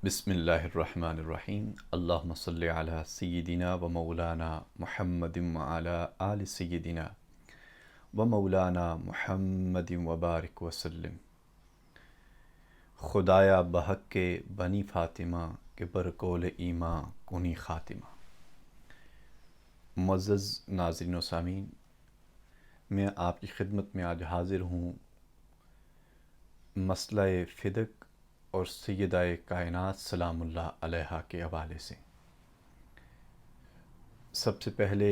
بسم اللہ الرحمن الرحیم اللہم صلی علی سیدنا و مولانا محمد وعلی آل سیدنا و مولانا محمد وبارک وسلم۔ خدایا بحق کے بنی فاطمہ کے برکول ایماں کنی خاتمہ۔ معزز ناظرین و سامعین، میں آپ کی خدمت میں آج حاضر ہوں مسئلہ فدق اور سیدہ کائنات سلام اللہ علیہا کے حوالے سے۔ سب سے پہلے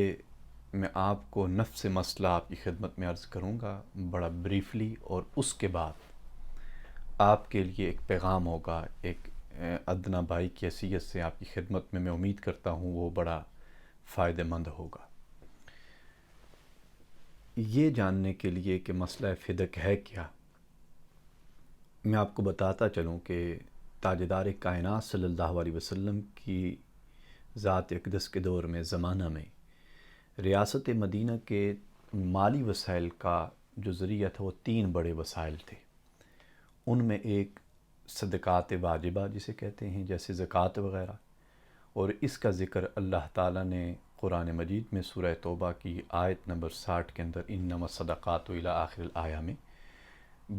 میں آپ کو نفس مسئلہ آپ کی خدمت میں عرض کروں گا بڑا بریفلی، اور اس کے بعد آپ کے لیے ایک پیغام ہوگا، ایک ادنا بھائی کی حیثیت سے آپ کی خدمت میں امید کرتا ہوں وہ بڑا فائدہ مند ہوگا۔ یہ جاننے کے لیے کہ مسئلہ فدق ہے کیا، میں آپ کو بتاتا چلوں کہ تاجدار کائنات صلی اللہ علیہ وسلم کی ذات اقدس کے دور میں، زمانہ میں، ریاست مدینہ کے مالی وسائل کا جو ذریعہ تھا وہ 3 بڑے وسائل تھے۔ ان میں ایک صدقات واجبہ جسے کہتے ہیں، جیسے زکوٰۃ وغیرہ، اور اس کا ذکر اللہ تعالیٰ نے قرآن مجید میں سورہ توبہ کی آیت نمبر 60 کے اندر انما الصدقات الی آخر الآیہ میں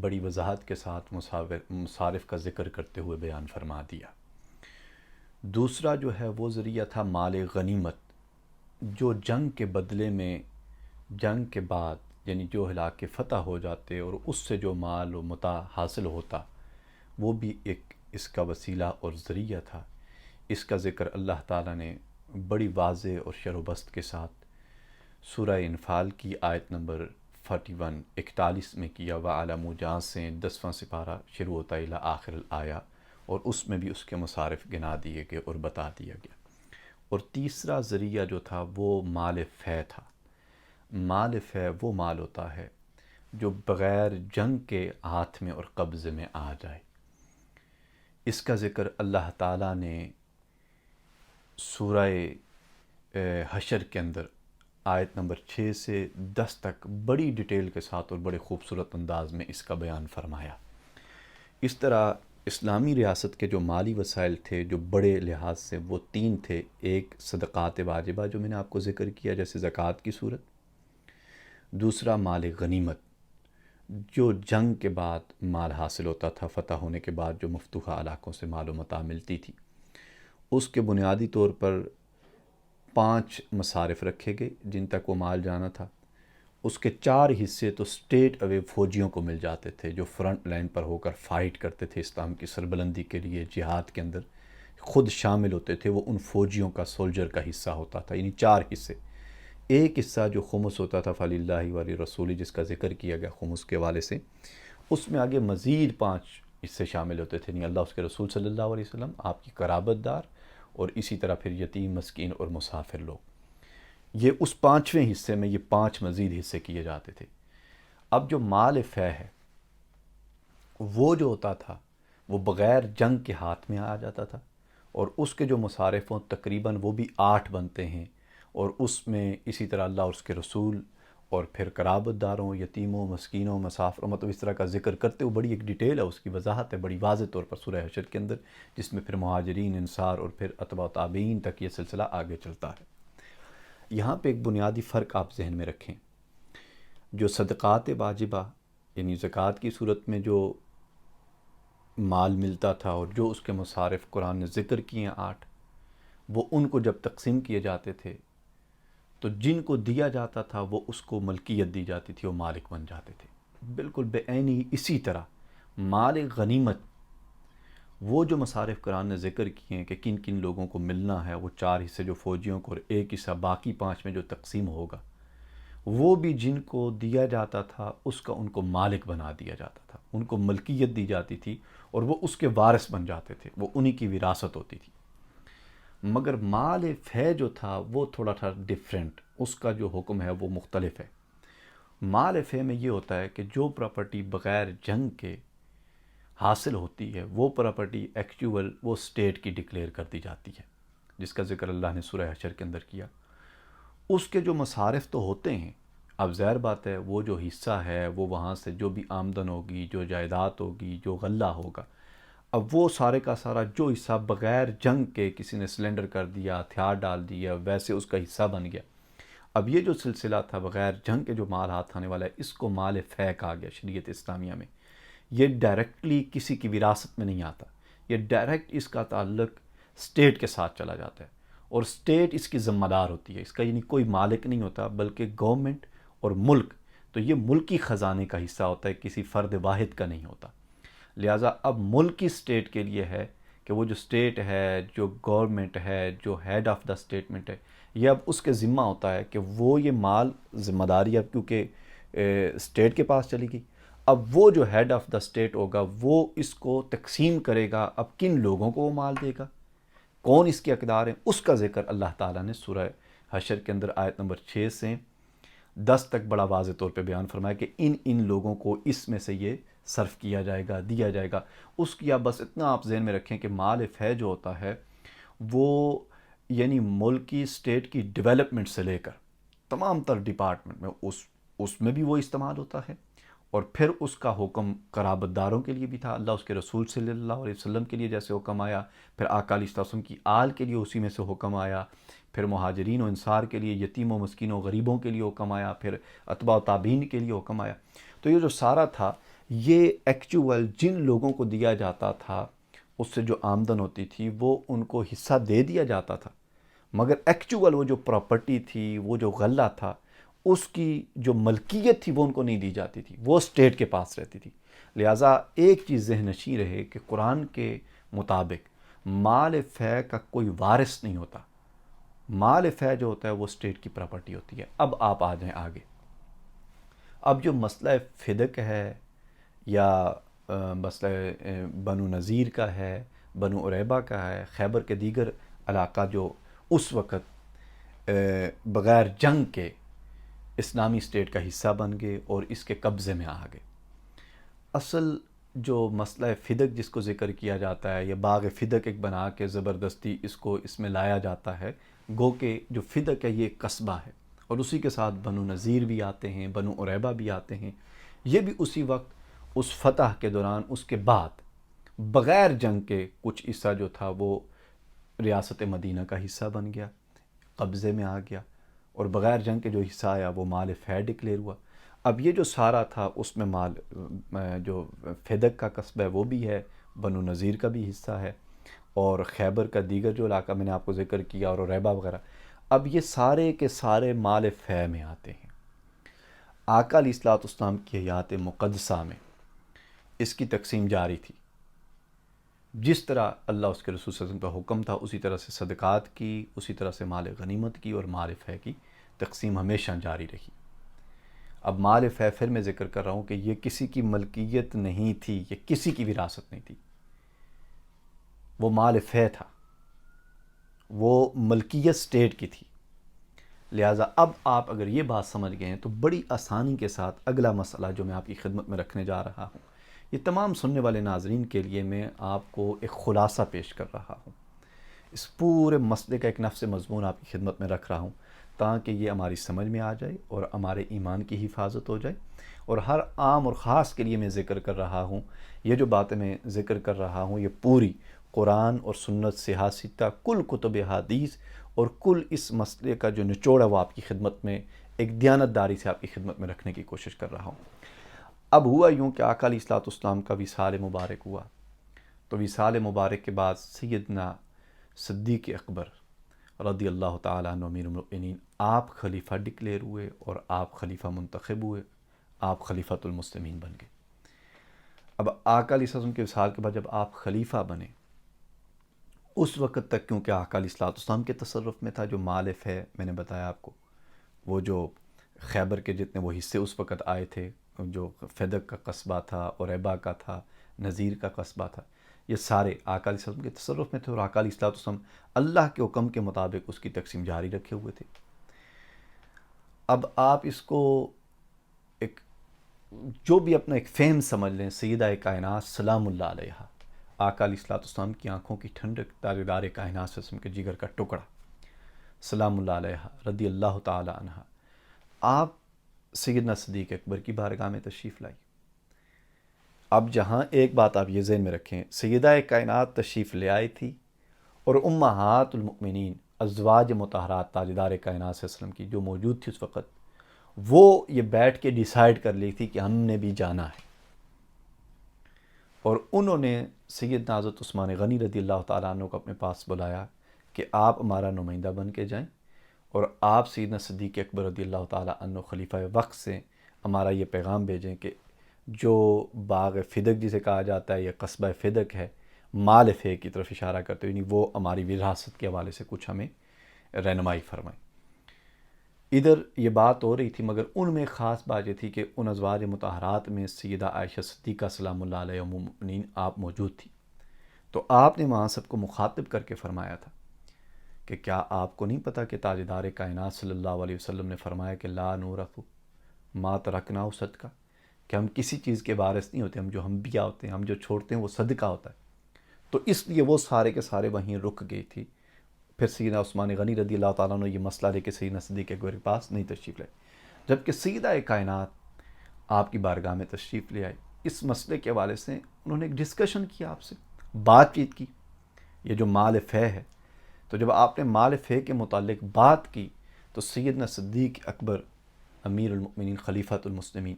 بڑی وضاحت کے ساتھ مصارف کا ذکر کرتے ہوئے بیان فرما دیا۔ دوسرا جو ہے وہ ذریعہ تھا مال غنیمت، جو جنگ کے بدلے میں، جنگ کے بعد یعنی جو علاقے فتح ہو جاتے اور اس سے جو مال و متاع حاصل ہوتا، وہ بھی ایک اس کا وسیلہ اور ذریعہ تھا۔ اس کا ذکر اللہ تعالیٰ نے بڑی واضح اور شرح و بسط کے ساتھ سورہ انفال کی آیت نمبر 41 میں کیا، وَعَلَمُوا جہاں سے 10واں سپارہ شروع ہوتا ہے الی آخر الآیہ، اور اس میں بھی اس کے مصارف گنا دیے گئے اور بتا دیا گیا۔ اور تیسرا ذریعہ جو تھا وہ مال فے تھا۔ مال فے وہ مال ہوتا ہے جو بغیر جنگ کے ہاتھ میں اور قبضے میں آ جائے۔ اس کا ذکر اللہ تعالیٰ نے سورہ حشر کے اندر آیت نمبر 6 سے 10 تک بڑی ڈیٹیل کے ساتھ اور بڑے خوبصورت انداز میں اس کا بیان فرمایا۔ اس طرح اسلامی ریاست کے جو مالی وسائل تھے جو بڑے لحاظ سے وہ 3 تھے۔ ایک صدقات واجبہ جو میں نے آپ کو ذکر کیا جیسے زکوٰۃ کی صورت، دوسرا مال غنیمت جو جنگ کے بعد مال حاصل ہوتا تھا، فتح ہونے کے بعد جو مفتوحہ علاقوں سے مال و متاع ملتی تھی، اس کے بنیادی طور پر 5 مصارف رکھے گئے جن تک وہ مال جانا تھا۔ اس کے 4 حصے تو اسٹیٹ اوے فوجیوں کو مل جاتے تھے جو فرنٹ لائن پر ہو کر فائٹ کرتے تھے اسلام کی سربلندی کے لیے، جہاد کے اندر خود شامل ہوتے تھے، وہ ان فوجیوں کا، سولجر کا حصہ ہوتا تھا، یعنی 4 حصے۔ ایک حصہ جو خمس ہوتا تھا فَلِلَّهِ وَلِلرَّسُولِ، جس کا ذکر کیا گیا خمس کے حوالے سے، اس میں آگے مزید 5 حصے شامل ہوتے تھے، یعنی اللہ اس کے رسول صلی اللہ علیہ وسلم، آپ کی قرابت دار، اور اسی طرح پھر یتیم، مسکین اور مسافر لوگ۔ یہ اس 5ویں حصے میں یہ 5 مزید حصے کیے جاتے تھے۔ اب جو مال فے ہے وہ جو ہوتا تھا وہ بغیر جنگ کے ہاتھ میں آ جاتا تھا، اور اس کے جو مصارف ہوں تقریباً وہ بھی 8 بنتے ہیں، اور اس میں اسی طرح اللہ اور اس کے رسول اور پھر قرابت داروں، یتیموں، مسکینوں، مسافروں، مطلب اس طرح کا ذکر کرتے ہوئے بڑی ایک ڈیٹیل ہے، اس کی وضاحت ہے بڑی واضح طور پر سورہ حشر کے اندر، جس میں پھر مہاجرین، انصار اور پھر اتباع تابعین تک یہ سلسلہ آگے چلتا ہے۔ یہاں پہ ایک بنیادی فرق آپ ذہن میں رکھیں، جو صدقات واجبہ یعنی زکوٰۃ کی صورت میں جو مال ملتا تھا اور جو اس کے مصارف قرآن نے ذکر کیے ہیں 8، وہ ان کو جب تقسیم کیے جاتے تھے تو جن کو دیا جاتا تھا وہ اس کو ملکیت دی جاتی تھی، وہ مالک بن جاتے تھے۔ بالکل بے عینی اسی طرح مال غنیمت، وہ جو مصارف قرآن نے ذکر کیے ہیں کہ کن کن لوگوں کو ملنا ہے، وہ 4 حصے جو فوجیوں کو اور ایک حصہ باقی 5 میں جو تقسیم ہوگا، وہ بھی جن کو دیا جاتا تھا اس کا ان کو مالک بنا دیا جاتا تھا، ان کو ملکیت دی جاتی تھی اور وہ اس کے وارث بن جاتے تھے، وہ انہی کی وراثت ہوتی تھی۔ مگر مال فے جو تھا وہ تھوڑا تھا ڈیفرنٹ، اس کا جو حکم ہے وہ مختلف ہے۔ مال فے میں یہ ہوتا ہے کہ جو پراپرٹی بغیر جنگ کے حاصل ہوتی ہے وہ پراپرٹی ایکچول وہ اسٹیٹ کی ڈکلیئر کر دی جاتی ہے، جس کا ذکر اللہ نے سورہ حشر کے اندر کیا۔ اس کے جو مصارف تو ہوتے ہیں، اب ظاہر بات ہے وہ جو حصہ ہے وہ وہاں سے جو بھی آمدن ہوگی، جو جائیداد ہوگی، جو غلہ ہوگا، اب وہ سارے کا سارا جو حصہ بغیر جنگ کے کسی نے سلنڈر کر دیا، ہتھیار ڈال دیا، ویسے اس کا حصہ بن گیا. اب یہ جو سلسلہ تھا بغیر جنگ کے جو مال ہاتھ آنے والا ہے، اس کو مال فے کہا گیا شریعت اسلامیہ میں. یہ ڈائریکٹلی کسی کی وراثت میں نہیں آتا، یہ ڈائریکٹ اس کا تعلق اسٹیٹ کے ساتھ چلا جاتا ہے، اور اسٹیٹ اس کی ذمہ دار ہوتی ہے. اس کا یعنی کوئی مالک نہیں ہوتا بلکہ گورنمنٹ اور ملک، تو یہ ملکی خزانے کا حصہ ہوتا ہے، کسی فرد واحد کا نہیں ہوتا. لہٰذا اب ملک کی اسٹیٹ کے لیے ہے کہ وہ جو اسٹیٹ ہے، جو گورنمنٹ ہے، جو ہیڈ آف دا اسٹیٹمنٹ ہے، یہ اب اس کے ذمہ ہوتا ہے کہ وہ یہ مال ذمہ داری اب کیونکہ اسٹیٹ کے پاس چلی گئی. اب وہ جو ہیڈ آف دا اسٹیٹ ہوگا وہ اس کو تقسیم کرے گا. اب کن لوگوں کو وہ مال دے گا، کون اس کے اقدار ہیں، اس کا ذکر اللہ تعالیٰ نے سورہ حشر کے اندر آیت نمبر 6 سے 10 تک بڑا واضح طور پہ بیان فرمایا کہ ان لوگوں کو اس میں سے یہ صرف کیا جائے گا، دیا جائے گا. اس کی آپ بس اتنا آپ ذہن میں رکھیں کہ مال فے جو ہوتا ہے وہ یعنی ملک کی اسٹیٹ کی ڈیولپمنٹ سے لے کر تمام تر ڈپارٹمنٹ میں اس میں بھی وہ استعمال ہوتا ہے. اور پھر اس کا حکم قرابت داروں کے لیے بھی تھا، اللہ اس کے رسول صلی اللہ علیہ وسلم کے لیے جیسے حکم آیا، پھر آقا علیہ السلام کی آل کے لیے اسی میں سے حکم آیا، پھر مہاجرین و انصار کے لیے، یتیم و مسکین و غریبوں کے لیے حکم آیا، پھر اتباع و تابعین کے لیے حکم آیا. تو یہ جو سارا تھا یہ ایکچول جن لوگوں کو دیا جاتا تھا اس سے جو آمدن ہوتی تھی وہ ان کو حصہ دے دیا جاتا تھا، مگر ایکچول وہ جو پراپرٹی تھی، وہ جو غلہ تھا، اس کی جو ملکیت تھی وہ ان کو نہیں دی جاتی تھی، وہ اسٹیٹ کے پاس رہتی تھی. لہٰذا ایک چیز ذہن نشین رہے کہ قرآن کے مطابق مال فے کا کوئی وارث نہیں ہوتا. مال فے جو ہوتا ہے وہ اسٹیٹ کی پراپرٹی ہوتی ہے. اب آپ آ جائیں آگے. اب جو مسئلہ فدق ہے یا مسئلہ بنو نذیر کا ہے، بنو عریبہ کا ہے، خیبر کے دیگر علاقہ جو اس وقت بغیر جنگ کے اسلامی اسٹیٹ کا حصہ بن گئے اور اس کے قبضے میں آ گئے. اصل جو مسئلہ فدق جس کو ذکر کیا جاتا ہے، یا باغ فدق ایک بنا کے زبردستی اس میں لایا جاتا ہے، گو کہ جو فدق ہے یہ ایک قصبہ ہے، اور اسی کے ساتھ بنو نذیر بھی آتے ہیں، بنو عریبہ بھی آتے ہیں. یہ بھی اسی وقت اس فتح کے دوران اس کے بعد بغیر جنگ کے کچھ حصہ جو تھا وہ ریاست مدینہ کا حصہ بن گیا، قبضے میں آ گیا، اور بغیر جنگ کے جو حصہ آیا وہ مال فے ڈکلیئر ہوا. اب یہ جو سارا تھا اس میں مال جو فدق کا قصبہ ہے وہ بھی ہے، بنو نذیر کا بھی حصہ ہے، اور خیبر کا دیگر جو علاقہ میں نے آپ کو ذکر کیا اور ریبہ وغیرہ، اب یہ سارے کے سارے مال فے میں آتے ہیں. آقا علیہ الصلوۃ والسلام کی حیات مقدسہ میں اس کی تقسیم جاری تھی. جس طرح اللہ اس کے رسول صلی اللہ علیہ وسلم کا حکم تھا اسی طرح سے صدقات کی، اسی طرح سے مال غنیمت کی اور مال فے کی تقسیم ہمیشہ جاری رہی. اب مال فے پھر میں ذکر کر رہا ہوں کہ یہ کسی کی ملکیت نہیں تھی، یہ کسی کی وراثت نہیں تھی، وہ مال فے تھا، وہ ملکیت اسٹیٹ کی تھی. لہٰذا اب آپ اگر یہ بات سمجھ گئے ہیں تو بڑی آسانی کے ساتھ اگلا مسئلہ جو میں آپ کی خدمت میں رکھنے جا رہا ہوں، یہ تمام سننے والے ناظرین کے لیے میں آپ کو ایک خلاصہ پیش کر رہا ہوں. اس پورے مسئلے کا ایک نفس مضمون آپ کی خدمت میں رکھ رہا ہوں تاکہ یہ ہماری سمجھ میں آ جائے اور ہمارے ایمان کی حفاظت ہو جائے. اور ہر عام اور خاص کے لیے میں ذکر کر رہا ہوں، یہ جو باتیں میں ذکر کر رہا ہوں یہ پوری قرآن اور سنت سے حاصلہ کل کتب حدیث اور کل اس مسئلے کا جو نچوڑ ہے وہ آپ کی خدمت میں ایک دیانتداری سے آپ کی خدمت میں رکھنے کی کوشش کر رہا ہوں. اب ہوا یوں کہ آقا علیہ الصلوۃ والسلام کا وصال مبارک ہوا، تو وصال مبارک کے بعد سیدنا صدیق اکبر رضی اللہ تعالیٰ عنہ امیر المؤمنین آپ خلیفہ ڈکلیئر ہوئے اور آپ خلیفہ منتخب ہوئے، آپ خلیفۃ المسلمین بن گئے. اب آقا علیہ السلام کے وصال کے بعد جب آپ خلیفہ بنے، اس وقت تک کیونکہ آقا علیہ الصلوۃ والسلام کے تصرف میں تھا جو مال فے میں نے بتایا آپ کو، وہ جو خیبر کے جتنے وہ حصے اس وقت آئے تھے، جو فدق کا قصبہ تھا، عریبہ کا تھا، نذیر کا قصبہ تھا، یہ سارے آقا علیہ السلام کے تصرف میں تھے، اور آقا علیہ السلام اللہ کے حکم کے مطابق اس کی تقسیم جاری رکھے ہوئے تھے. اب آپ اس کو ایک جو بھی اپنا ایک فہم سمجھ لیں، سیدہ کائنات سلام اللہ علیہ، آقا علیہ السلام کی آنکھوں کی ٹھنڈک، تاجدار کائنات صلی اللہ علیہ وسلم کے جگر کا ٹکڑا سلام اللہ علیہ رضی اللہ تعالی عنہ، آپ سیدنا صدیق اکبر کی بارگاہ میں تشریف لائی. اب جہاں ایک بات آپ یہ ذہن میں رکھیں، سیدہ کائنات تشریف لے آئی تھی اور امہات المؤمنین ازواج مطہرات تاجدار کائنات صلی اللہ علیہ وسلم کی جو موجود تھی اس وقت، وہ یہ بیٹھ کے ڈیسائیڈ کر لی تھی کہ ہم نے بھی جانا ہے، اور انہوں نے سیدنا حضرت عثمان غنی رضی اللہ تعالیٰ عنہ کو اپنے پاس بلایا کہ آپ ہمارا نمائندہ بن کے جائیں اور آپ سیدنا صدیق اکبر رضی اللہ تعالیٰ عنہ خلیفہ وقت سے ہمارا یہ پیغام بھیجیں کہ جو باغ فدق جسے کہا جاتا ہے، یہ قصبہ فدق ہے، مال فے کی طرف اشارہ کرتے ہوئے، وہ ہماری وراثت کے حوالے سے کچھ ہمیں رہنمائی فرمائیں۔ ادھر یہ بات ہو رہی تھی، مگر ان میں خاص بات یہ تھی کہ ان ازواج مطہرات میں سیدہ عائشہ صدیقہ سلام اللہ علیہ ام المؤمنین آپ موجود تھی، تو آپ نے وہاں سب کو مخاطب کر کے فرمایا تھا کہ کیا آپ کو نہیں پتہ کہ تاجدار کائنات صلی اللہ علیہ وسلم نے فرمایا کہ لا نورث ما ترکنا صدقہ، کہ ہم کسی چیز کے وارث نہیں ہوتے، ہم جو انبیاء ہوتے ہیں، ہم جو چھوڑتے ہیں وہ صدقہ ہوتا ہے۔ تو اس لیے وہ سارے کے سارے وہیں رک گئی تھی۔ پھر سیدنا عثمان غنی رضی اللہ تعالیٰ عنہ یہ مسئلہ لے کے سیدنا صدیق اکبر کے پاس نہیں تشریف لائے، جبکہ سیدہ کائنات آپ کی بارگاہ میں تشریف لے آئی۔ اس مسئلے کے حوالے سے انہوں نے ایک ڈسکشن کیا، آپ سے بات چیت کی، یہ جو مال فے ہے۔ تو جب آپ نے مال فے کے متعلق بات کی تو سیدنا صدیق اکبر امیر المؤمنین خلیفۃ المسلمین،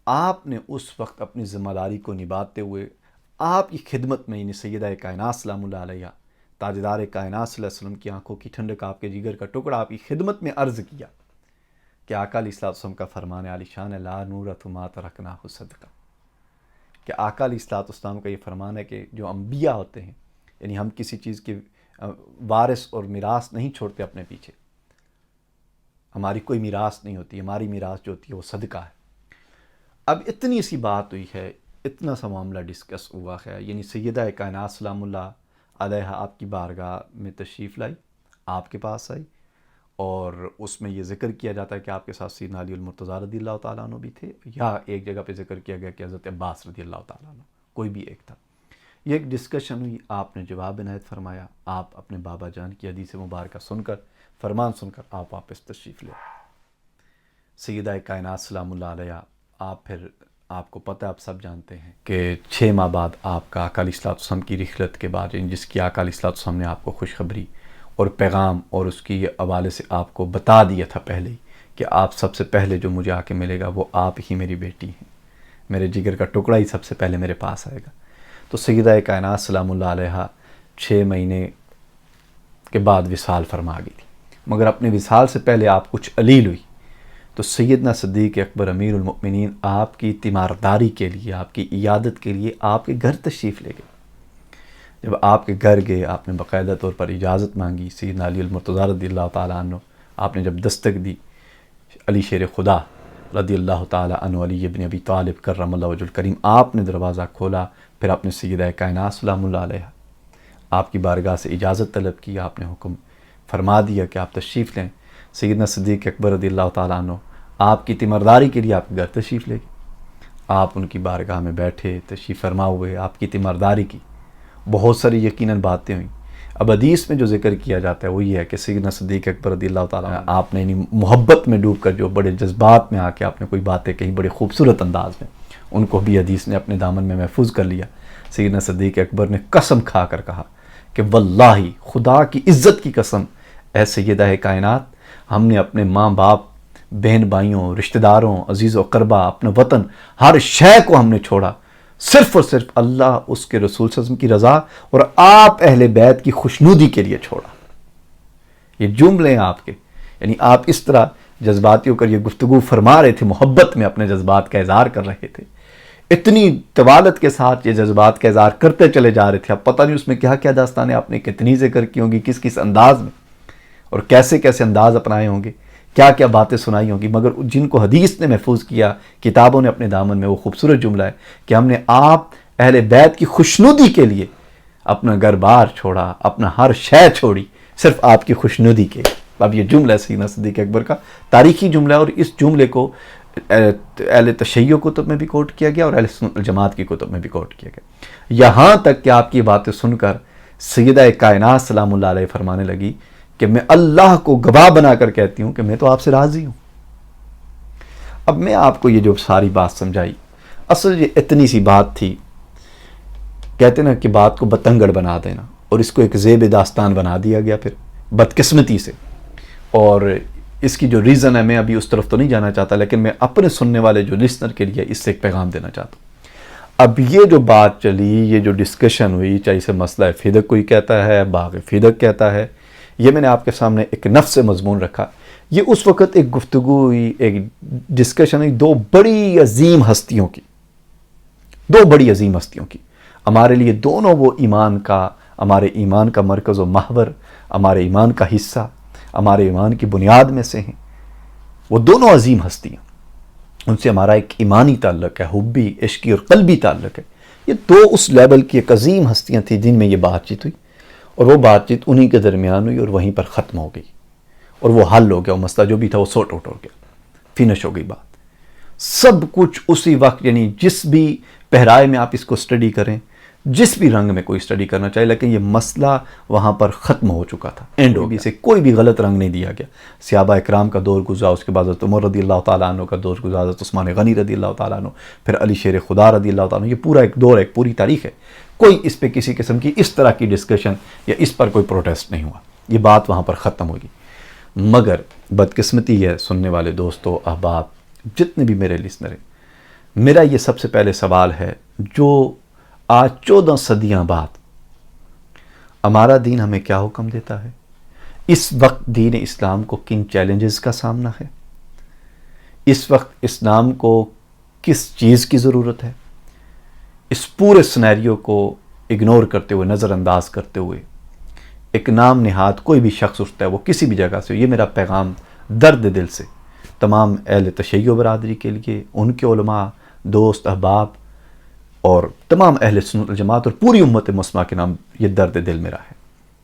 آپ نے اس وقت اپنی ذمہ داری کو نبھاتے ہوئے آپ کی خدمت میں، یعنی سیدہ کائنات سلام اللہ علیہ تاجدار کائنات صلی اللہ علیہ وسلم کی آنکھوں کی ٹھنڈک، آپ کے جگر کا ٹکڑا، آپ کی خدمت میں عرض کیا کہ آقا علیہ الصلوۃ والسلام کا فرمان عالی شان ہے لا نورث ما ترکناہ صدقہ، کہ آقا علیہ الصلوۃ والسلام کا یہ فرمان ہے کہ جو انبیاء ہوتے ہیں، یعنی ہم کسی چیز کے وارث اور میراث نہیں چھوڑتے اپنے پیچھے، ہماری کوئی میراث نہیں ہوتی، ہماری میراث جو ہوتی ہے وہ صدقہ ہے۔ اب اتنی سی بات ہوئی ہے، اتنا سا معاملہ ڈسکس ہوا ہے، یعنی سیدہ کائنات سلام اللہ علیہ آپ کی بارگاہ میں تشریف لائی، آپ کے پاس آئی، اور اس میں یہ ذکر کیا جاتا ہے کہ آپ کے ساتھ سیدنا علی المرتضیٰ رضی اللہ تعالیٰ عنہ بھی تھے، یا ایک جگہ پہ ذکر کیا گیا کہ حضرت عباس رضی اللہ تعالیٰ عنہ، کوئی بھی ایک تھا۔ یہ ایک ڈسکشن ہوئی، آپ نے جواب عنایت فرمایا، آپ اپنے بابا جان کی حدیث مبارکہ سن کر، فرمان سن کر آپ واپس تشریف لے۔ سیدہ کائنات سلام اللہ علیہ آپ پھر، آپ کو پتہ، آپ سب جانتے ہیں کہ 6 ماہ بعد آپ کا آقا علیہ الصلوۃ والسلام کی رحلت کے بعد، جس کی آقا علیہ الصلوۃ والسلام نے آپ کو خوشخبری اور پیغام اور اس کی حوالے سے آپ کو بتا دیا تھا پہلے ہی کہ آپ سب سے پہلے جو مجھے آ کے ملے گا وہ آپ ہی میری بیٹی ہیں، میرے جگر کا ٹکڑا ہی سب سے پہلے میرے پاس آئے گا۔ تو سیدہ کائنات سلام اللہ علیہ 6 مہینے کے بعد وصال فرما گئی تھی، مگر اپنے وصال سے پہلے آپ کچھ علیل ہوئی، تو سیدنا صدیق اکبر امیر المؤمنین آپ کی تیمارداری کے لیے، آپ کی عیادت کے لیے آپ کے گھر تشریف لے گئے۔ جب آپ کے گھر گئے، آپ نے باقاعدہ طور پر اجازت مانگی، سیدنا علی المرتضیٰ رضی اللہ تعالیٰ عنہ، آپ نے جب دستک دی، علی شیر خدا رضی اللہ تعالیٰ عنہ، علی ابن ابی طالب کرم اللہ وجہ الکریم، آپ نے دروازہ کھولا، پھر آپ نے سیدہ کائنات سلام اللہ علیہ آپ کی بارگاہ سے اجازت طلب کی، آپ نے حکم فرما دیا کہ آپ تشریف لیں۔ سیدنا صدیق اکبر رضی اللہ تعالیٰ عنہ آپ کی تیمارداری کے لیے آپ کے گھر تشریف لے گئے، آپ ان کی بارگاہ میں بیٹھے، تشریف فرما ہوئے، آپ کی تیمارداری کی، بہت ساری یقیناً باتیں ہوئیں۔ اب حدیث میں جو ذکر کیا جاتا ہے وہ یہ ہے کہ سیدنا صدیق اکبر رضی اللہ تعالیٰ عنہ آپ نے یعنی محبت میں ڈوب کر جو بڑے جذبات میں آ کے آپ نے کوئی باتیں کہیں بڑے خوبصورت انداز میں، ان کو بھی حدیث نے اپنے دامن میں محفوظ کر لیا۔ سیدنا صدیق اکبر نے قسم کھا کر کہا کہ واللہ، خدا کی عزت کی قسم، اے سیدہ کائنات، ہم نے اپنے ماں باپ، بہن بھائیوں، رشتہ داروں، عزیز و اقربا، اپنا وطن، ہر شے کو ہم نے چھوڑا، صرف اور صرف اللہ، اس کے رسول صلی اللہ علیہ وسلم کی رضا اور آپ اہل بیت کی خوشنودی کے لیے چھوڑا۔ یہ جملے ہیں آپ کے، یعنی آپ اس طرح جذباتی ہو کر یہ گفتگو فرما رہے تھے، محبت میں اپنے جذبات کا اظہار کر رہے تھے، اتنی طوالت کے ساتھ یہ جذبات کا اظہار کرتے چلے جا رہے تھے۔ اب پتہ نہیں اس میں کیا کیا داستانیں آپ نے کتنی ذکر کی ہوں گی، کس کس انداز میں، اور کیسے کیسے انداز اپنائے ہوں گے، کیا کیا باتیں سنائی ہوں گی، مگر جن کو حدیث نے محفوظ کیا، کتابوں نے اپنے دامن میں، وہ خوبصورت جملہ ہے کہ ہم نے آپ اہل بیت کی خوشنودی کے لیے اپنا گھر بار چھوڑا، اپنا ہر شے چھوڑی، صرف آپ کی خوشنودی کے لیے۔ اب یہ جملہ ہے سیدنا صدیق اکبر کا، تاریخی جملہ ہے، اور اس جملے کو اہل تشیع کتب میں بھی کوٹ کیا گیا اور اہل سنت الجماعت کی کتب میں بھی کوٹ کیا گیا، یہاں تک کہ آپ کی باتیں سن کر سیدہ کائنات سلام اللہ علیہ فرمانے لگی کہ میں اللہ کو گواہ بنا کر کہتی ہوں کہ میں تو آپ سے راضی ہوں۔ اب میں آپ کو یہ جو ساری بات سمجھائی، اصل یہ اتنی سی بات تھی، کہتے نا کہ بات کو بتنگڑ بنا دینا، اور اس کو ایک زیب داستان بنا دیا گیا پھر بدقسمتی سے. اور اس کی جو ریزن ہے میں ابھی اس طرف تو نہیں جانا چاہتا، لیکن میں اپنے سننے والے جو لسنر کے لیے اس سے ایک پیغام دینا چاہتا ہوں. اب یہ جو بات چلی، یہ جو ڈسکشن ہوئی، چاہے اسے مسئلہ فدق کوئی کہتا ہے، باغ فدق کہتا ہے، یہ میں نے آپ کے سامنے ایک نفس سے مضمون رکھا. یہ اس وقت ایک گفتگو ہوئی، ایک ڈسکشن ہوئی دو بڑی عظیم ہستیوں کی، دو بڑی عظیم ہستیوں کی. ہمارے لیے دونوں وہ ایمان کا، ہمارے ایمان کا مرکز و محور، ہمارے ایمان کا حصہ، ہمارے ایمان کی بنیاد میں سے ہیں. وہ دونوں عظیم ہستیاں، ان سے ہمارا ایک ایمانی تعلق ہے، حبی، عشقی اور قلبی تعلق ہے. یہ دو اس لیول کی ایک عظیم ہستیاں تھیں جن میں یہ بات چیت ہوئی، اور وہ بات چیت انہی کے درمیان ہوئی اور وہیں پر ختم ہو گئی، اور وہ حل ہو گیا. وہ مسئلہ جو بھی تھا وہ سورٹ آؤٹ ہو گیا، فنش ہو گئی بات. سب کچھ اسی وقت، یعنی جس بھی پہرائے میں آپ اس کو اسٹڈی کریں، جس بھی رنگ میں کوئی اسٹڈی کرنا چاہے، لیکن یہ مسئلہ وہاں پر ختم ہو چکا تھا، اینڈ ہو گیا. اسے کوئی بھی غلط رنگ نہیں دیا گیا. صحابہ اکرام کا دور گزرا، اس کے بعد حضرت عمر رضی اللہ تعالیٰ عنہ کا دور گزرا، حضرت عثمان غنی رضی اللہ تعالیٰ عنہ، پھر علی شیر خدا رضی اللہ تعالیٰ عنہ. یہ پورا ایک دور ہے، ایک پوری تاریخ ہے. کوئی اس پہ کسی قسم کی اس طرح کی ڈسکشن یا اس پر کوئی پروٹیسٹ نہیں ہوا. یہ بات وہاں پر ختم ہوگی. مگر بدقسمتی ہے سننے والے دوستو، احباب، جتنے بھی میرے لسنر ہیں، میرا یہ سب سے پہلے سوال ہے، جو آج 14 صدیاں بعد ہمارا دین ہمیں کیا حکم دیتا ہے؟ اس وقت دین اسلام کو کن چیلنجز کا سامنا ہے؟ اس وقت اسلام کو کس چیز کی ضرورت ہے؟ اس پورے سنیریو کو اگنور کرتے ہوئے، نظر انداز کرتے ہوئے، ایک نام نہاد کوئی بھی شخص اٹھتا ہے، وہ کسی بھی جگہ سے. یہ میرا پیغام درد دل سے تمام اہل تشیع برادری کے لیے، ان کے علماء، دوست، احباب اور تمام اہل سنت الجماعت اور پوری امت مسلمہ کے نام یہ درد دل میرا ہے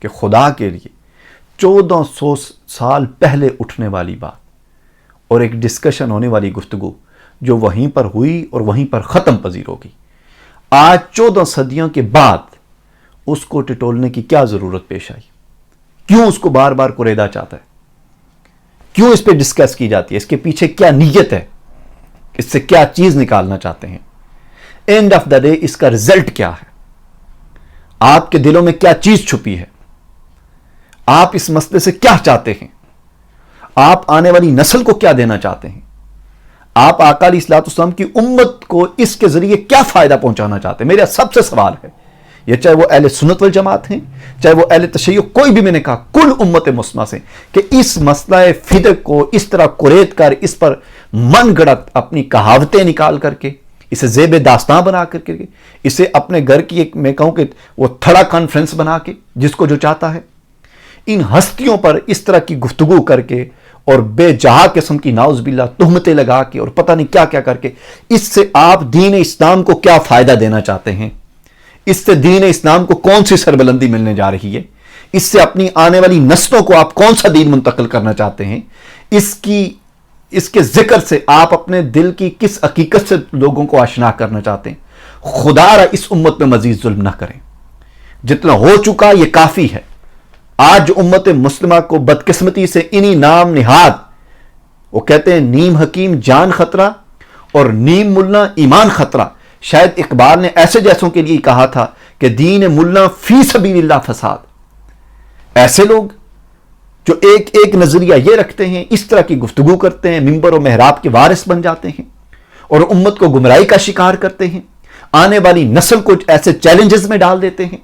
کہ خدا کے لیے 1400 سال پہلے اٹھنے والی بات اور ایک ڈسکشن ہونے والی گفتگو جو وہیں پر ہوئی اور وہیں پر ختم پذیر ہوگی، آج 14 صدیوں کے بعد اس کو ٹٹولنے کی کیا ضرورت پیش آئی؟ کیوں اس کو بار بار کریدا چاہتا ہے؟ کیوں اس پہ ڈسکس کی جاتی ہے؟ اس کے پیچھے کیا نیت ہے؟ اس سے کیا چیز نکالنا چاہتے ہیں؟ اینڈ آف دا ڈے اس کا رزلٹ کیا ہے؟ آپ کے دلوں میں کیا چیز چھپی ہے؟ آپ اس مسئلے سے کیا چاہتے ہیں؟ آپ آنے والی نسل کو کیا دینا چاہتے ہیں؟ آپ آقا علیہ الصلوۃ والسلام کی امت کو اس کے ذریعے کیا فائدہ پہنچانا چاہتے ہیں؟ میرا سب سے سوال ہے یہ، چاہے وہ اہل سنت والجماعت ہیں، چاہے وہ اہل تشیع، کوئی بھی، میں نے کہا کل امت مسلمہ سے، کہ اس مسئلہ فدق کو اس طرح کریت کر، اس پر من گڑت اپنی کہاوتیں نکال کر کے، اسے زیب داستان بنا کر کے، اسے اپنے گھر کی ایک، میں کہوں کہ وہ تھڑا کانفرنس بنا کے، جس کو جو چاہتا ہے، ان ہستیوں پر اس طرح کی گفتگو کر کے اور بے جہا قسم کی نعوذ باللہ تہمتیں لگا کے اور پتہ نہیں کیا کیا کر کے، اس سے آپ دین اسلام کو کیا فائدہ دینا چاہتے ہیں؟ اس سے دین اسلام کو کون سی سربلندی ملنے جا رہی ہے؟ اس سے اپنی آنے والی نسلوں کو آپ کون سا دین منتقل کرنا چاہتے ہیں؟ اس کے ذکر سے آپ اپنے دل کی کس حقیقت سے لوگوں کو آشنا کرنا چاہتے ہیں؟ خدا را اس امت میں مزید ظلم نہ کریں. جتنا ہو چکا یہ کافی ہے. آج امت مسلمہ کو بدقسمتی سے انہی نام نہاد، وہ کہتے ہیں نیم حکیم جان خطرہ اور نیم ملا ایمان خطرہ. شاید اقبال نے ایسے جیسوں کے لیے کہا تھا کہ دین ملا فی سبیل اللہ فساد. ایسے لوگ جو ایک ایک نظریہ یہ رکھتے ہیں، اس طرح کی گفتگو کرتے ہیں، منبر و محراب کے وارث بن جاتے ہیں اور امت کو گمراہی کا شکار کرتے ہیں، آنے والی نسل کو ایسے چیلنجز میں ڈال دیتے ہیں.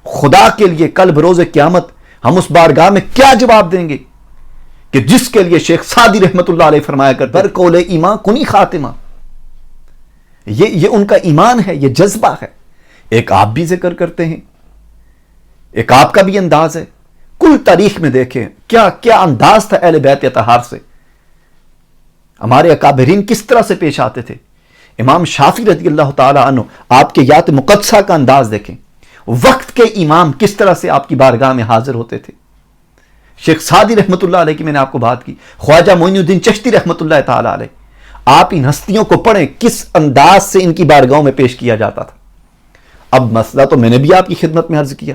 خدا کے لیے کل بروز قیامت ہم اس بارگاہ میں کیا جواب دیں گے کہ جس کے لیے شیخ سعدی رحمت اللہ علیہ فرمایا کرتے بر قول ایمان کنی خاتمہ. یہ ان کا ایمان ہے، یہ جذبہ ہے. ایک آپ بھی ذکر کرتے ہیں، ایک آپ کا بھی انداز ہے. کل تاریخ میں دیکھیں کیا کیا انداز تھا اہل بیت اطہار سے. ہمارے اکابرین کس طرح سے پیش آتے تھے. امام شافعی رضی اللہ تعالی عنہ، آپ کے یات مقدسہ کا انداز دیکھیں. وقت کے امام کس طرح سے آپ کی بارگاہ میں حاضر ہوتے تھے. شیخ سعدی رحمت اللہ علیہ کی میں نے آپ کو بات کی، خواجہ معین الدین چشتی رحمت اللہ تعالی علیہ. آپ ان ہستیوں کو پڑھیں کس انداز سے ان کی بارگاہوں میں پیش کیا جاتا تھا. اب مسئلہ تو میں نے بھی آپ کی خدمت میں عرض کیا.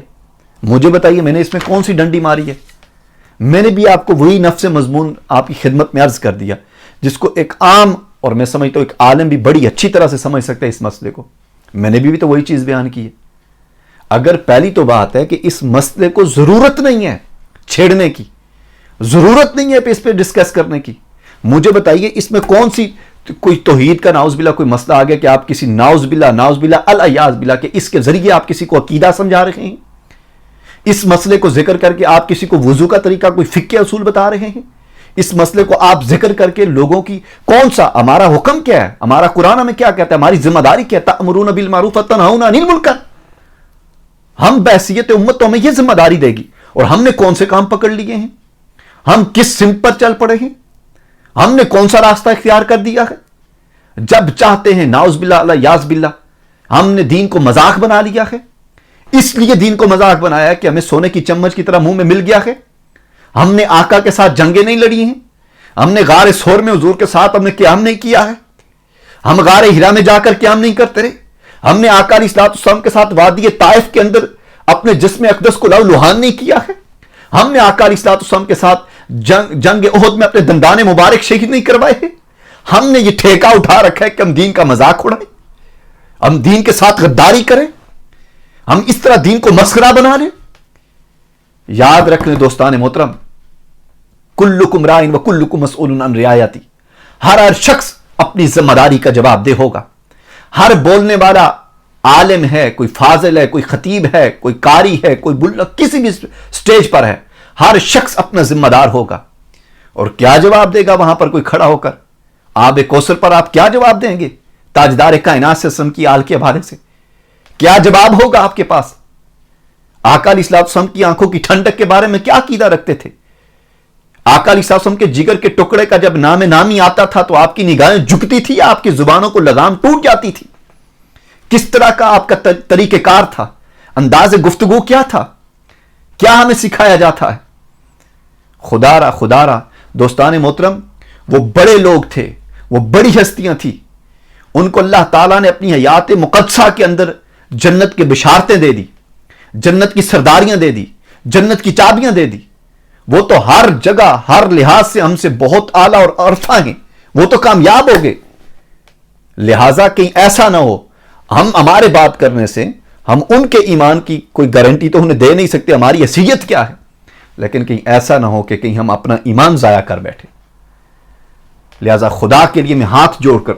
مجھے بتائیے میں نے اس میں کون سی ڈنڈی ماری ہے؟ میں نے بھی آپ کو وہی نفس مضمون آپ کی خدمت میں عرض کر دیا جس کو ایک عام اور میں سمجھتا ہوں ایک عالم بھی بڑی اچھی طرح سے سمجھ سکتا ہے اس مسئلے کو. میں نے بھی تو وہی چیز بیان کی ہے. اگر پہلی تو بات ہے کہ اس مسئلے کو ضرورت نہیں ہے چھیڑنے کی, ضرورت نہیں ہے اس پہ ڈسکس کرنے کی. مجھے بتائیے اس میں کون سی کوئی توحید کا ناؤز باللہ کوئی مسئلہ آ گیا کہ آپ کسی ناؤز باللہ الیاذ باللہ کہ اس کے ذریعے آپ کسی کو عقیدہ سمجھا رہے ہیں, اس مسئلے کو ذکر کر کے آپ کسی کو وضو کا طریقہ کوئی فقہ اصول بتا رہے ہیں, اس مسئلے کو آپ ذکر کر کے لوگوں کی کون سا ہمارا حکم کیا ہے, ہمارا قرآن ہمیں کیا کہتا ہے, ہماری ذمہ داری کیا ہے, تأمرون بالمعروف وتنہون عن المنکر. ہم بحیثیت امت تو ہمیں یہ ذمہ داری دے گی, اور ہم نے کون سے کام پکڑ لیے ہیں, ہم کس سمت پر چل پڑے ہیں, ہم نے کون سا راستہ اختیار کر دیا ہے. جب چاہتے ہیں ناؤز باللہ الیاذ باللہ ہم نے دین کو مذاق بنا لیا ہے. اس لیے دین کو مذاق بنایا ہے کہ ہمیں سونے کی چمچ کی طرح منہ میں مل گیا ہے. ہم نے آقا کے ساتھ جنگیں نہیں لڑی ہیں, ہم نے غار ثور میں حضور کے ساتھ ہم نے قیام نہیں کیا ہے, ہم غار ہرا میں جا کر قیام نہیں کرتے رہے, ہم نے آقا علیہ الصلوۃ والسلام کے ساتھ وادی طائف کے اندر اپنے جسم اقدس کو لہو لہان نہیں کیا ہے, ہم نے آقا علیہ الصلوۃ والسلام کے ساتھ جنگ احد میں اپنے دندان مبارک شہید نہیں کروائے ہیں. ہم نے یہ ٹھیکہ اٹھا رکھا ہے کہ ہم دین کا مذاق اڑائیں, ہم دین کے ساتھ غداری کریں, ہم اس طرح دین کو مسخرہ بنا لیں. یاد رکھ لیں دوستان محترم, کلکم رائن وکلکم مسئول عن رعایتی, ہر شخص اپنی ذمہ داری کا جواب دہ ہوگا. ہر بولنے والا عالم ہے, کوئی فاضل ہے, کوئی خطیب ہے, کوئی قاری ہے, کوئی کسی بھی سٹیج پر ہے, ہر شخص اپنا ذمہ دار ہوگا. اور کیا جواب دے گا وہاں پر کوئی کھڑا ہو کر؟ آب کوثر پر آپ کیا جواب دیں گے تاجدار کائنات سے سم کی آل کے حوالے سے؟ کیا جواب ہوگا آپ کے پاس؟ آقا علیہ الصلوۃ والسلام کی آنکھوں کی ٹھنڈک کے بارے میں کیا عقیدہ رکھتے تھے؟ آقا علیہ الصلوۃ والسلام کے جگر کے ٹکڑے کا جب نام نامی آتا تھا تو آپ کی نگاہیں جھکتی تھی یا آپ کی زبانوں کو لگام ٹوٹ جاتی تھی؟ کس طرح کا آپ کا طریقہ کار تھا؟ انداز گفتگو کیا تھا؟ کیا ہمیں سکھایا جاتا ہے؟ خدا را دوستان محترم, وہ بڑے لوگ تھے, وہ بڑی ہستیاں تھیں, ان کو اللہ تعالیٰ نے اپنی حیات مقدسہ کے اندر جنت کے بشارتیں دے دی, جنت کی سرداریاں دے دی, جنت کی چابیاں دے دی. وہ تو ہر جگہ ہر لحاظ سے ہم سے بہت اعلیٰ اور عرفہ ہیں, وہ تو کامیاب ہو گئے. لہٰذا کہیں ایسا نہ ہو ہم ہمارے بات کرنے سے ہم ان کے ایمان کی کوئی گارنٹی تو انہیں دے نہیں سکتے, ہماری حیثیت کیا ہے, لیکن کہیں ایسا نہ ہو کہ کہیں ہم اپنا ایمان ضائع کر بیٹھے. لہٰذا خدا کے لیے میں ہاتھ جوڑ کر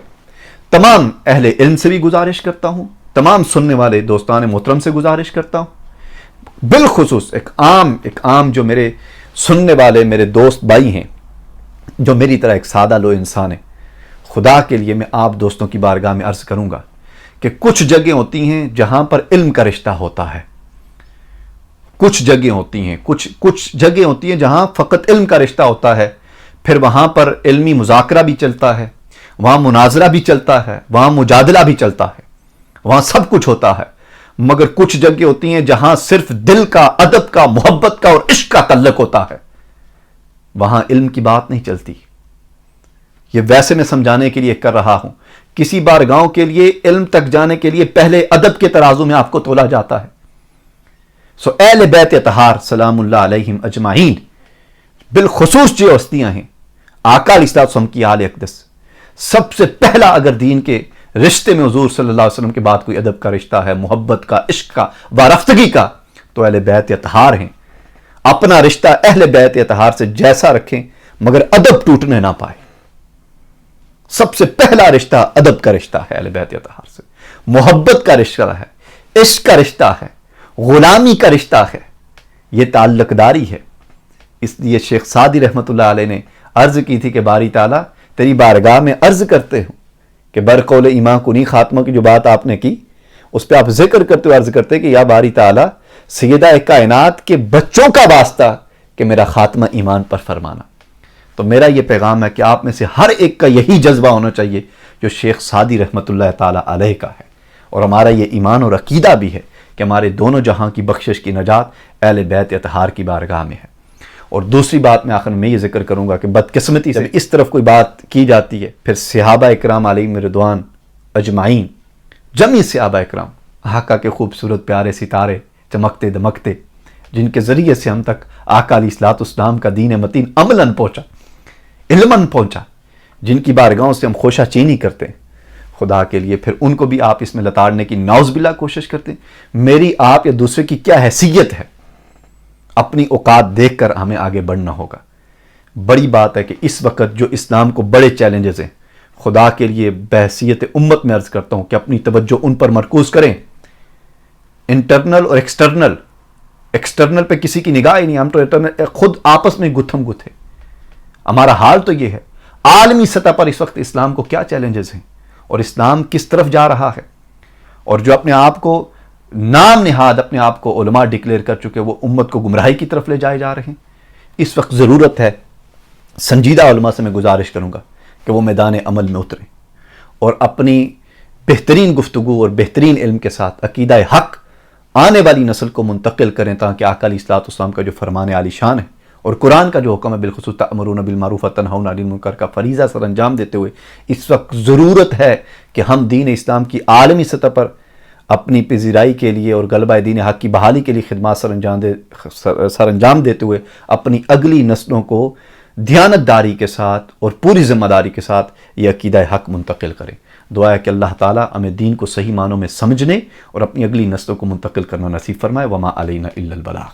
تمام اہل علم سے بھی گزارش کرتا ہوں, تمام سننے والے دوستان محترم سے گزارش کرتا ہوں, بالخصوص ایک عام جو میرے سننے والے میرے دوست بھائی ہیں, جو میری طرح ایک سادہ لو انسان ہیں, خدا کے لیے میں آپ دوستوں کی بارگاہ میں عرض کروں گا کہ کچھ جگہیں ہوتی ہیں جہاں پر علم کا رشتہ ہوتا ہے, کچھ جگہیں ہوتی ہیں جہاں فقط علم کا رشتہ ہوتا ہے, پھر وہاں پر علمی مذاکرہ بھی چلتا ہے, وہاں مناظرہ بھی چلتا ہے, وہاں مجادلہ بھی چلتا ہے, وہاں سب کچھ ہوتا ہے. مگر کچھ جگہیں ہوتی ہیں جہاں صرف دل کا, ادب کا, محبت کا اور عشق کا تعلق ہوتا ہے, وہاں علم کی بات نہیں چلتی. یہ ویسے میں سمجھانے کے لیے کر رہا ہوں, کسی بارگاہوں کے لیے علم تک جانے کے لیے پہلے ادب کے ترازو میں آپ کو تولا جاتا ہے. سو اہل بیت اطہار سلام اللہ علیہم اجمعین, بالخصوص جو ہستیاں ہیں آقا علیہ الصلوۃ والسلام کی آل اقدس, سب سے پہلا اگر دین کے رشتے میں حضور صلی اللہ علیہ وسلم کے بعد کوئی ادب کا رشتہ ہے, محبت کا, عشق کا, وارفتگی کا, تو اہل بیت اطہار ہیں. اپنا رشتہ اہل بیت اطہار سے جیسا رکھیں مگر ادب ٹوٹنے نہ پائے. سب سے پہلا رشتہ ادب کا رشتہ ہے اہل بیت اطہار سے, محبت کا رشتہ ہے, عشق کا رشتہ ہے, غلامی کا رشتہ ہے, یہ تعلق داری ہے. اس لیے شیخ سعدی رحمۃ اللہ علیہ نے عرض کی تھی کہ باری تعالیٰ تیری بارگاہ میں عرض کرتے ہوں کہ برقول ایمان کنی خاتمہ کی جو بات آپ نے کی اس پہ آپ ذکر کرتے ہوئے عرض کرتے کہ یا باری تعالیٰ سیدہ کائنات کے بچوں کا واسطہ کہ میرا خاتمہ ایمان پر فرمانا. تو میرا یہ پیغام ہے کہ آپ میں سے ہر ایک کا یہی جذبہ ہونا چاہیے جو شیخ سعدی رحمۃ اللہ تعالیٰ علیہ کا ہے, اور ہمارا یہ ایمان اور عقیدہ بھی ہے کہ ہمارے دونوں جہاں کی بخشش کی نجات اہل بیت اطہار کی بارگاہ میں ہے. اور دوسری بات میں آخر میں یہ ذکر کروں گا کہ بدقسمتی سے اس طرف کوئی بات کی جاتی ہے, پھر صحابہ اکرام علیہم رضوان اجمعین, جمی صحابہ اکرام, آقا کے خوبصورت پیارے ستارے چمکتے دمکتے, جن کے ذریعے سے ہم تک آقا علیہ الصلوۃ والسلام کا دین متین عملاً پہنچا, علماً پہنچا, جن کی بارگاہوں سے ہم خوشہ چینی کرتے ہیں خدا کے لیے، پھر ان کو بھی آپ اس میں لتاڑنے کی نعوذ باللہ کوشش کرتے ہیں۔ میری آپ یا دوسرے کی کیا حیثیت ہے؟ اپنی اوقات دیکھ کر ہمیں آگے بڑھنا ہوگا۔ بڑی بات ہے کہ اس وقت جو اسلام کو بڑے چیلنجز ہیں، خدا کے لیے بحیثیت امت میں عرض کرتا ہوں کہ اپنی توجہ ان پر مرکوز کریں، انٹرنل اور ایکسٹرنل پہ کسی کی نگاہ ہی نہیں، ہم تو انٹرنل خود آپس میں گتھم گتھ ہے۔ ہمارا حال تو یہ ہے، عالمی سطح پر اس وقت اسلام کو کیا چیلنجز ہیں اور اسلام کس طرف جا رہا ہے، اور جو اپنے آپ کو نام نہاد اپنے آپ کو علماء ڈکلیئر کر چکے وہ امت کو گمراہی کی طرف لے جائے جا رہے ہیں۔ اس وقت ضرورت ہے، سنجیدہ علماء سے میں گزارش کروں گا کہ وہ میدان عمل میں اتریں اور اپنی بہترین گفتگو اور بہترین علم کے ساتھ عقیدہ حق آنے والی نسل کو منتقل کریں، تاکہ آقا علیہ الصلوۃ والسلام کا جو فرمان عالی شان ہے اور قرآن کا جو حکم ہے بالخصوص تأمرون بالمعروف وتنہون عن المنکر کا فریضہ سر انجام دیتے ہوئے اس وقت ضرورت ہے کہ ہم دین اسلام کی عالمی سطح پر اپنی پذیرائی کے لیے اور غلبہ دین حق کی بحالی کے لیے خدمات سر انجام دیتے ہوئے اپنی اگلی نسلوں کو دیانتداری کے ساتھ اور پوری ذمہ داری کے ساتھ یہ عقیدہ حق منتقل کریں۔ دعا ہے کہ اللہ تعالیٰ ہمیں دین کو صحیح معنوں میں سمجھنے اور اپنی اگلی نسلوں کو منتقل کرنا نصیب فرمائے۔ وما علینا الا البلاغ۔